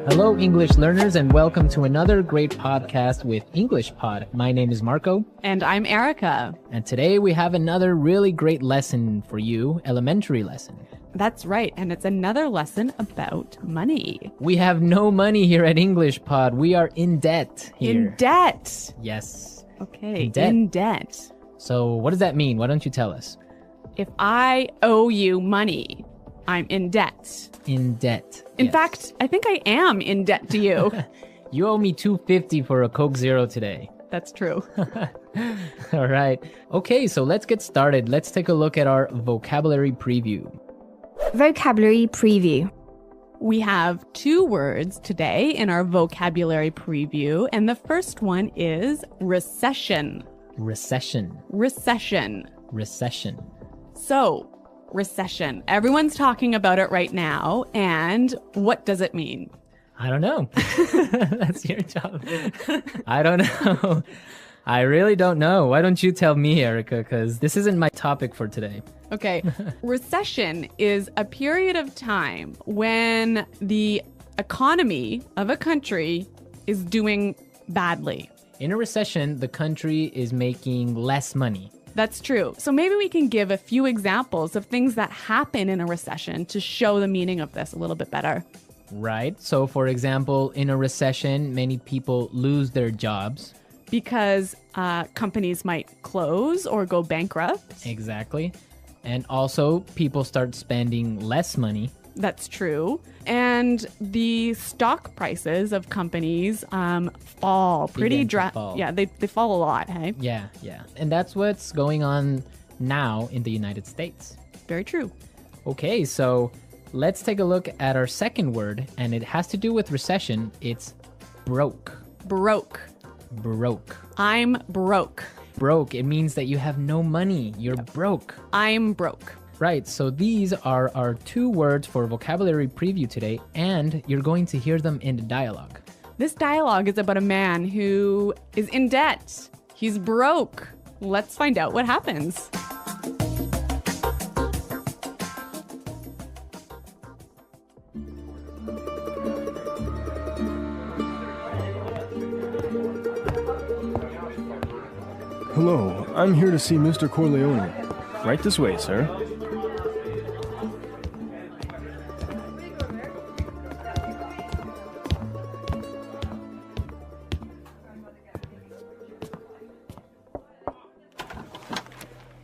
Hello, English learners, and welcome to another great podcast with English Pod. My name is Marco. And I'm Erica. And today we have another really great lesson for you, elementary lesson. That's right, and it's another lesson about money. We have no money here at English Pod. We are in debt here. In debt. Yes. Okay, In debt. debt. So what does that mean? Why don't you tell us? If I owe you money, I'm in debt. In debt. In Yes. fact, I think I am in debt to you. You owe me $2.50 for a Coke Zero today. That's true. All right. Okay, so let's get started. Let's take a look at our vocabulary preview. Vocabulary preview. We have 2 words today in our vocabulary preview, and the first one is recession. Recession. Recession. Recession. So, recession. Everyone's talking about it right now, and what does it mean? I don't know. That's your job. I don't know. I really don't know. Why don't you tell me, Erica? Because this isn't my topic for today. Okay. Recession is a period of time when the economy of a country is doing badly. In a recession, the country is making less money. That's true. So maybe we can give a few examples of things that happen in a recession to show the meaning of this a little bit better. Right. So, for example, in a recession, many people lose their jobs. Because companies might close or go bankrupt. Exactly. And also, people start spending less money. That's true. And the stock prices of companies fall pretty Begin to fall. Yeah, they fall a lot, hey? Yeah. And that's what's going on now in the United States. Very true. Okay, so let's take a look at our second word, and it has to do with recession. It's broke. Broke. Broke. I'm broke. Broke, it means that you have no money. You're broke. I'm broke. Right, so these are our 2 words for vocabulary preview today, and you're going to hear them in the dialogue. This dialogue is about a man who is in debt. He's broke. Let's find out what happens. Hello, I'm here to see Mr. Corleone. Right this way, sir.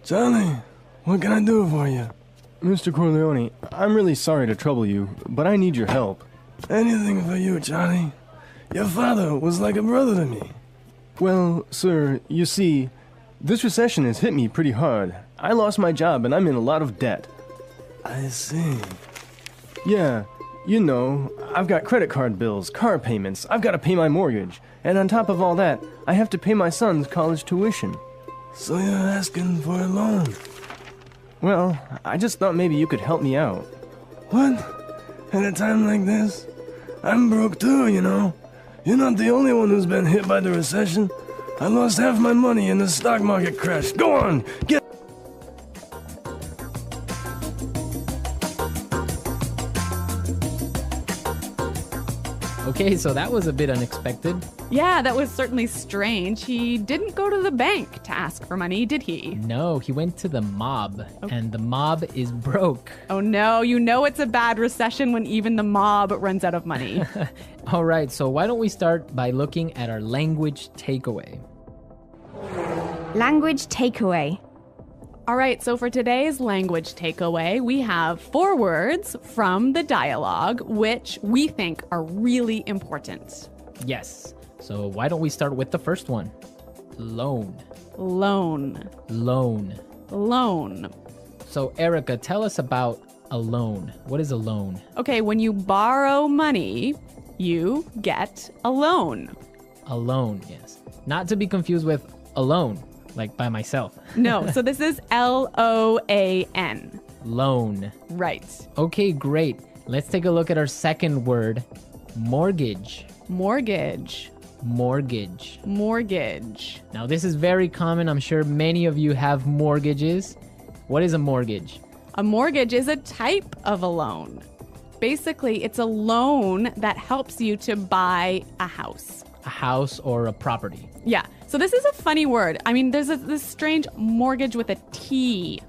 Charlie, what can I do for you? Mr. Corleone, I'm really sorry to trouble you, but I need your help. Anything for you, Charlie. Your father was like a brother to me. Well, sir, you see, this recession has hit me pretty hard. I lost my job and I'm in a lot of debt. I see. Yeah, you know, I've got credit card bills, car payments, I've got to pay my mortgage, and on top of all that, I have to pay my son's college tuition. So you're asking for a loan? Well, I just thought maybe you could help me out. What? At a time like this? I'm broke too, you know. You're not the only one who's been hit by the recession. I lost half my money in the stock market crash. Go on, get... Okay, so that was a bit unexpected. Yeah, that was certainly strange. He didn't go to the bank to ask for money, did he? No, he went to the mob, and the mob is broke. Oh no, you know it's a bad recession when even the mob runs out of money. All right, so why don't we start by looking at our language takeaway? Language takeaway. All right, so for today's language takeaway, we have 4 words from the dialogue, which we think are really important. Yes. So why don't we start with the first one? Loan. Loan. Loan. Loan. So Erica, tell us about a loan. What is a loan? Okay, when you borrow money, you get a loan. A loan, yes. Not to be confused with alone, like by myself. No, so this is L-O-A-N. Loan. Right. Okay, great. Let's take a look at our second word, mortgage. Mortgage. Mortgage. Mortgage. Now, this is very common. I'm sure many of you have mortgages. What is a mortgage? A mortgage is a type of a loan. Basically, it's a loan that helps you to buy a house. A house or a property. Yeah. So this is a funny word. I mean, there's this strange mortgage with a T.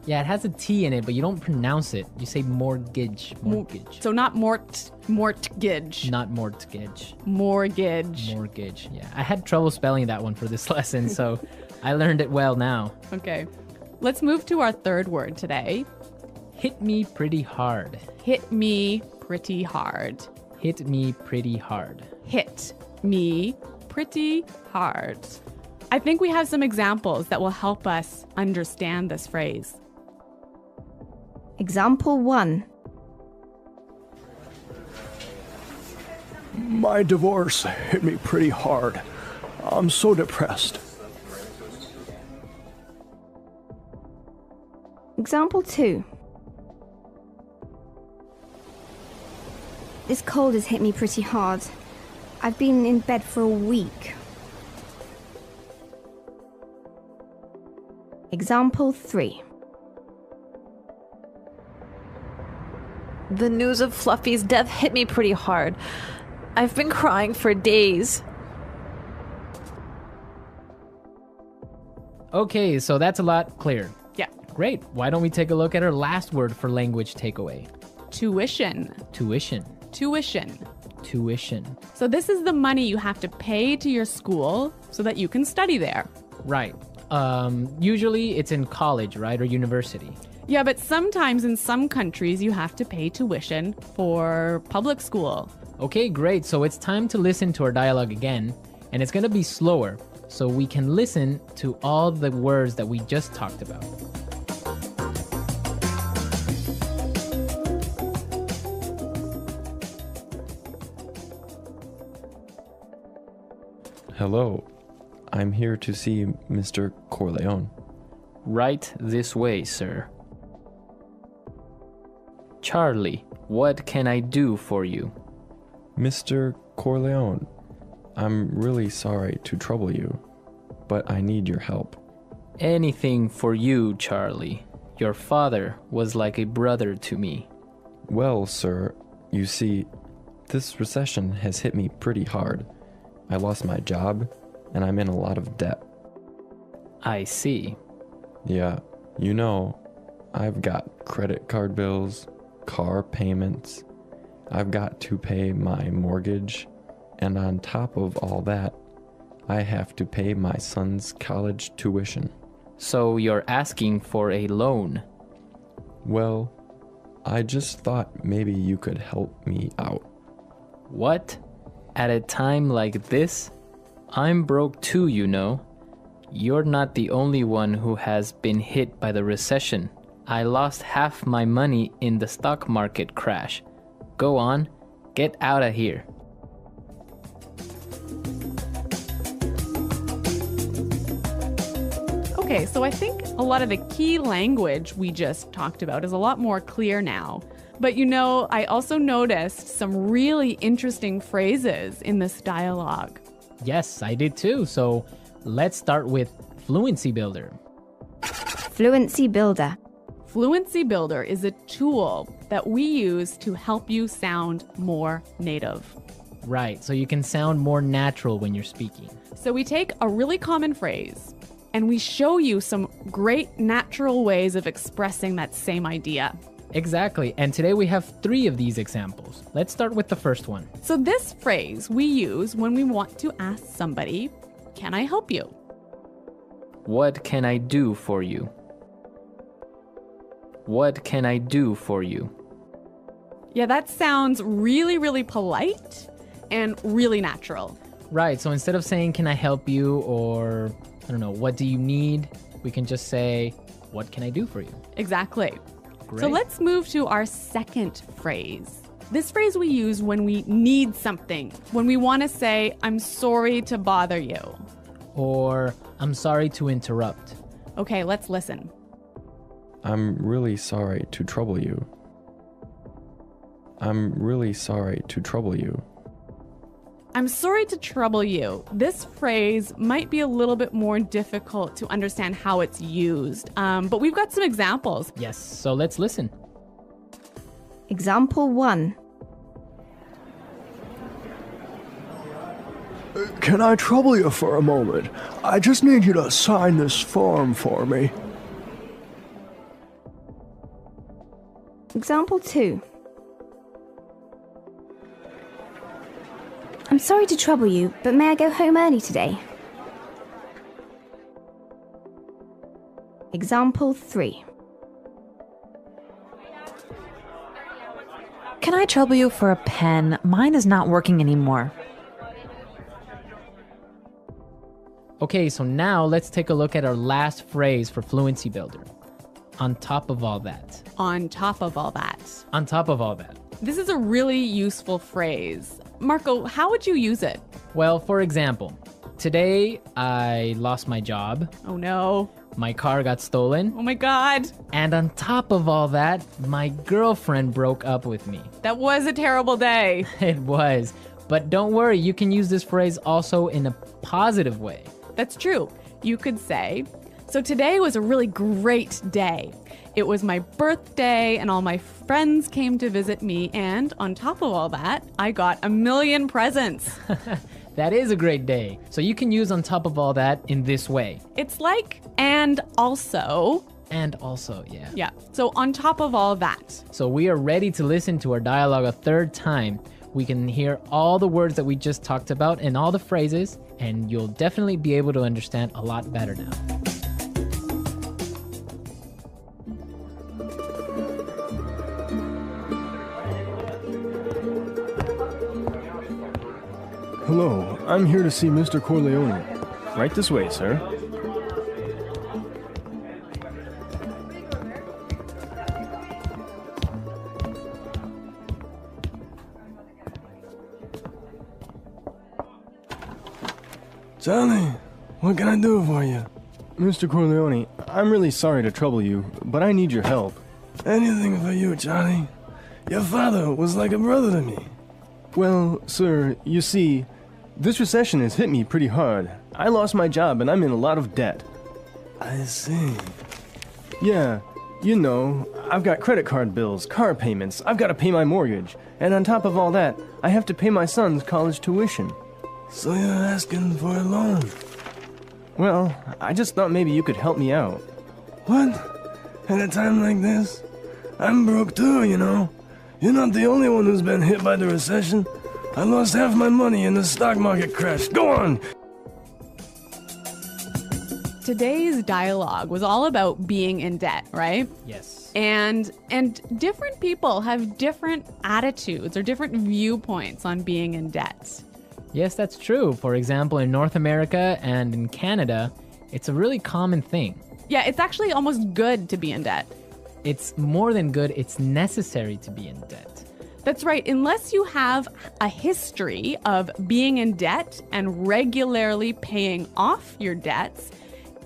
Yeah, it has a T in it, but you don't pronounce it. You say mortgage. Mortgage. So not mortgage. Not mortgage. Mortgage. Mortgage. Yeah. I had trouble spelling that one for this lesson, so I learned it well now. Okay. Let's move to our third word today. Hit me pretty hard. Hit me pretty hard. Hit me pretty hard. Hit me pretty hard. I think we have some examples that will help us understand this phrase. Example 1. My divorce hit me pretty hard. I'm so depressed. Example 2. This cold has hit me pretty hard. I've been in bed for a week. Example 3. The news of Fluffy's death hit me pretty hard. I've been crying for days. Okay, so that's a lot clearer. Yeah. Great. Why don't we take a look at our last word for language takeaway? Tuition. Tuition. Tuition. Tuition. So this is the money you have to pay to your school so that you can study there. Right. Usually it's in college, right? Or university. Yeah, but sometimes in some countries you have to pay tuition for public school. Okay, great. So it's time to listen to our dialogue again, and it's going to be slower so we can listen to all the words that we just talked about. Hello, I'm here to see Mr. Corleone. Right this way, sir. Charlie, what can I do for you? Mr. Corleone, I'm really sorry to trouble you, but I need your help. Anything for you, Charlie. Your father was like a brother to me. Well, sir, you see, this recession has hit me pretty hard. I lost my job, and I'm in a lot of debt. I see. Yeah, you know, I've got credit card bills, car payments, I've got to pay my mortgage, and on top of all that, I have to pay my son's college tuition. So you're asking for a loan? Well, I just thought maybe you could help me out. What? At a time like this? I'm broke too, you know. You're not the only one who has been hit by the recession. I lost half my money in the stock market crash. Go on, get out of here. Okay, so I think a lot of the key language we just talked about is a lot more clear now. But you know, I also noticed some really interesting phrases in this dialogue. Yes, I did too. So let's start with Fluency Builder. Fluency Builder. Fluency Builder is a tool that we use to help you sound more native. Right, so you can sound more natural when you're speaking. So we take a really common phrase and we show you some great natural ways of expressing that same idea. Exactly, and today we have 3 of these examples. Let's start with the first one. So this phrase we use when we want to ask somebody, "Can I help you?" What can I do for you? What can I do for you? Yeah, that sounds really, really polite and really natural. Right, so instead of saying, can I help you, or, I don't know, what do you need? We can just say, what can I do for you? Exactly. Great. So let's move to our second phrase. This phrase we use when we need something, when we want to say, I'm sorry to bother you. Or, I'm sorry to interrupt. Okay, let's listen. I'm really sorry to trouble you. I'm really sorry to trouble you. I'm sorry to trouble you. This phrase might be a little bit more difficult to understand how it's used, but we've got some examples. Yes, so let's listen. Example 1. Can I trouble you for a moment? I just need you to sign this form for me. Example 2. I'm sorry to trouble you, but may I go home early today? Example 3. Can I trouble you for a pen? Mine is not working anymore. Okay, so now let's take a look at our last phrase for Fluency Builder. On top of all that. On top of all that. On top of all that. This is a really useful phrase. Marco, how would you use it? Well, for example, today I lost my job, Oh no. my car got stolen, Oh my God. and on top of all that, my girlfriend broke up with me. That was a terrible day. It was. But don't worry, you can use this phrase also in a positive way. That's true. You could say, so today was a really great day. It was my birthday and all my friends came to visit me, and on top of all that, I got a million presents. That is a great day. So you can use on top of all that in this way. It's like, and also. And also, yeah. Yeah, so on top of all that. So we are ready to listen to our dialogue a third time. We can hear all the words that we just talked about and all the phrases, and you'll definitely be able to understand a lot better now. Hello, I'm here to see Mr. Corleone. Right this way, sir. Charlie, what can I do for you? Mr. Corleone, I'm really sorry to trouble you, but I need your help. Anything for you, Charlie. Your father was like a brother to me. Well, sir, you see, this recession has hit me pretty hard. I lost my job and I'm in a lot of debt. I see. Yeah, you know, I've got credit card bills, car payments, I've got to pay my mortgage, and on top of all that, I have to pay my son's college tuition. So you're asking for a loan? Well, I just thought maybe you could help me out. What? At a time like this? I'm broke too, you know. You're not the only one who's been hit by the recession. I lost half my money in the stock market crash. Go on! Today's dialogue was all about being in debt, right? Yes. And different people have different attitudes or different viewpoints on being in debt. Yes, that's true. For example, in North America and in Canada, it's a really common thing. Yeah, it's actually almost good to be in debt. It's more than good, it's necessary to be in debt. That's right. Unless you have a history of being in debt and regularly paying off your debts,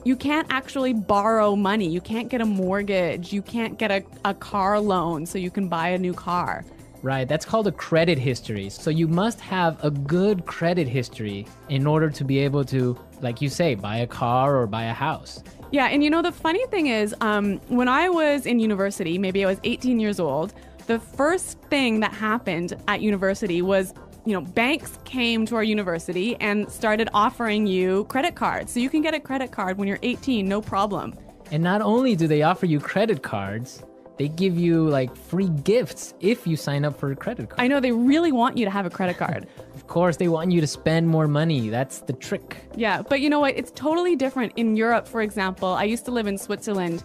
you can't actually borrow money. You can't get a mortgage. You can't get a car loan so you can buy a new car. Right, that's called a credit history. So you must have a good credit history in order to be able to, like you say, buy a car or buy a house. Yeah, and you know, the funny thing is, when I was in university, maybe I was 18 years old, the first thing that happened at university was, you know, banks came to our university and started offering you credit cards. So you can get a credit card when you're 18, no problem. And not only do they offer you credit cards, they give you like free gifts if you sign up for a credit card. I know they really want you to have a credit card. Of course, they want you to spend more money. That's the trick. Yeah, but you know what? It's totally different in Europe, for example. I used to live in Switzerland,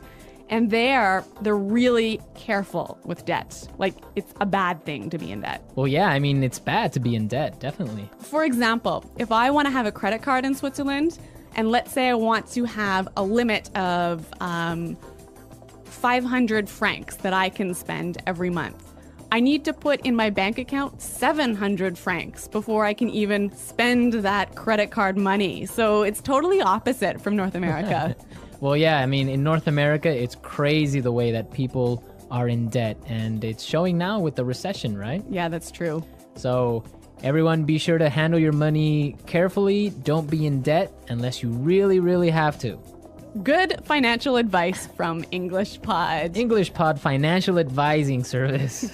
and they're really careful with debt. Like, it's a bad thing to be in debt. Well, yeah, I mean, it's bad to be in debt, definitely. For example, if I want to have a credit card in Switzerland, and let's say I want to have a limit of 500 francs that I can spend every month, I need to put in my bank account 700 francs before I can even spend that credit card money. So it's totally opposite from North America. Well, yeah, I mean, in North America, it's crazy the way that people are in debt, and it's showing now with the recession, right? Yeah, that's true. So everyone be sure to handle your money carefully. Don't be in debt unless you really, really have to. Good financial advice from English Pod. English Pod Financial Advising Service.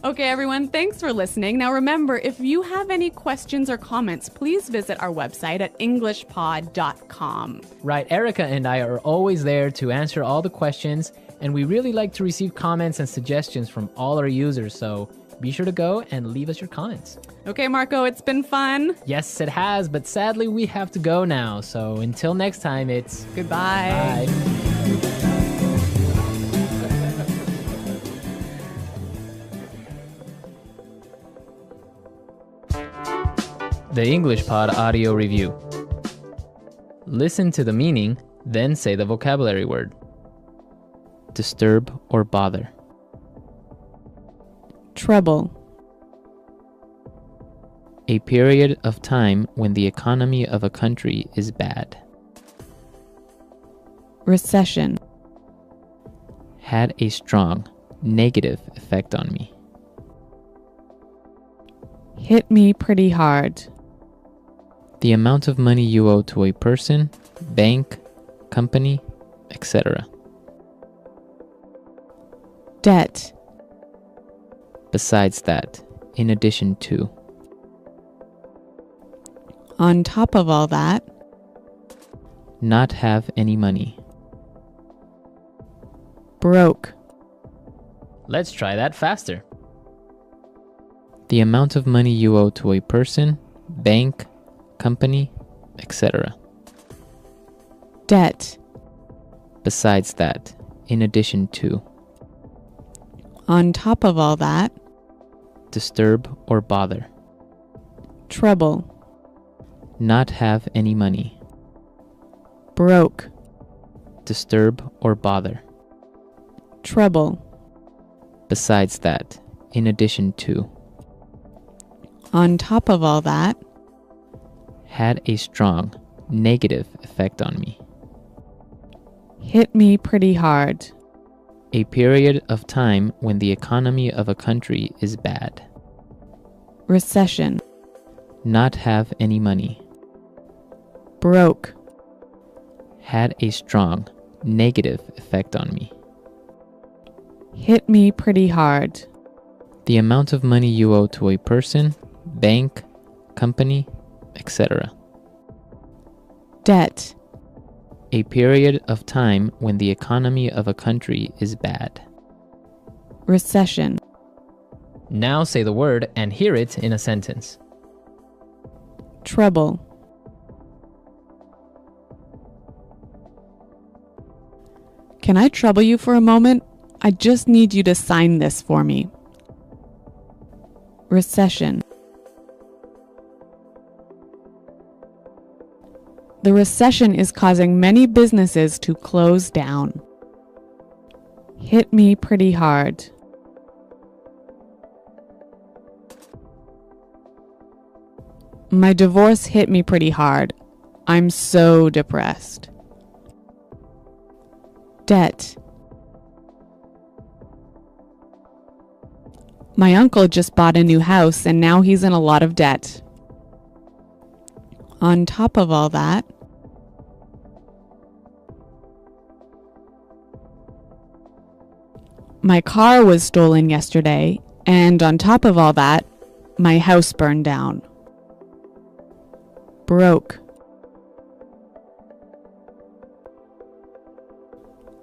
Okay, everyone, thanks for listening. Now remember, if you have any questions or comments, please visit our website at englishpod.com. Right, Erica and I are always there to answer all the questions, and we really like to receive comments and suggestions from all our users, so be sure to go and leave us your comments. Okay, Marco, it's been fun. Yes, it has, but sadly we have to go now, so until next time, it's Goodbye. bye. The English Pod Audio Review. Listen to the meaning, then say the vocabulary word. Disturb or bother. Trouble. A period of time when the economy of a country is bad. Recession. Had a strong negative effect on me. Hit me pretty hard. The amount of money you owe to a person, bank, company, etc. Debt. Besides that, in addition to. On top of all that. Not have any money. Broke. Let's try that faster. The amount of money you owe to a person, bank, company, etc. Debt. Besides that, in addition to. On top of all that. Disturb or bother. Trouble. Not have any money. Broke. Disturb or bother. Trouble. Besides that, in addition to. On top of all that. Had a strong negative effect on me. Hit me pretty hard. A period of time when the economy of a country is bad. Recession. Not have any money. Broke. Had a strong negative effect on me. Hit me pretty hard. The amount of money you owe to a person, bank, company, etc. Debt. A period of time when the economy of a country is bad. Recession. Now say the word and hear it in a sentence. Trouble. Can I trouble you for a moment? I just need you to sign this for me. Recession. The recession is causing many businesses to close down. Hit me pretty hard. My divorce hit me pretty hard. I'm so depressed. Debt. My uncle just bought a new house and now he's in a lot of debt. On top of all that, my car was stolen yesterday, and on top of all that, my house burned down. Broke.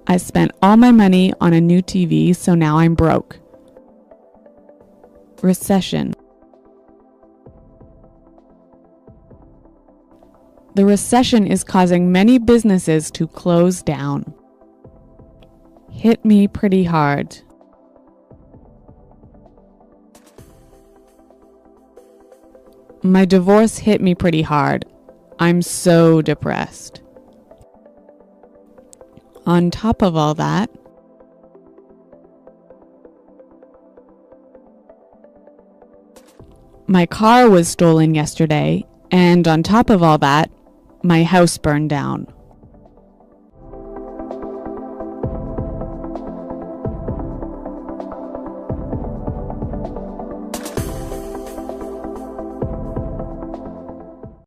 I spent all my money on a new TV, so now I'm broke. Recession. The recession is causing many businesses to close down. Hit me pretty hard. My divorce hit me pretty hard. I'm so depressed. On top of all that, my car was stolen yesterday, and on top of all that, my house burned down.